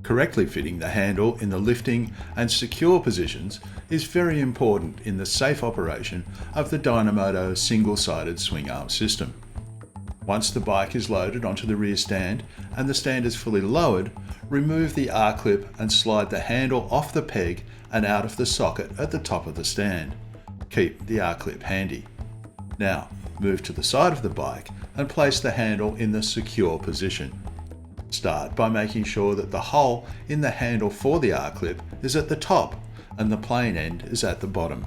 Correctly fitting the handle in the lifting and secure positions is very important in the safe operation of the Dynamoto Single-Sided Swing Arm system. Once the bike is loaded onto the rear stand and the stand is fully lowered, remove the R-clip and slide the handle off the peg and out of the socket at the top of the stand. Keep the R-clip handy. Now, move to the side of the bike and place the handle in the secure position. Start by making sure that the hole in the handle for the R-clip is at the top and the plain end is at the bottom.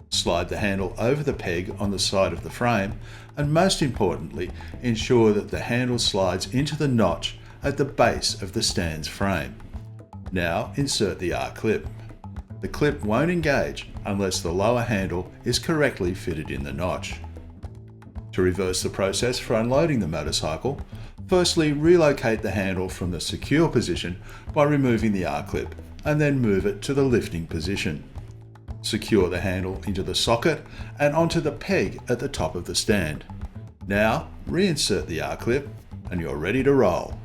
Slide the handle over the peg on the side of the frame, and most importantly, ensure that the handle slides into the notch at the base of the stand's frame. Now insert the R-clip. The clip won't engage unless the lower handle is correctly fitted in the notch. To reverse the process for unloading the motorcycle, firstly relocate the handle from the secure position by removing the R-clip and then move it to the lifting position. Secure the handle into the socket and onto the peg at the top of the stand. Now reinsert the R-clip and you're ready to roll.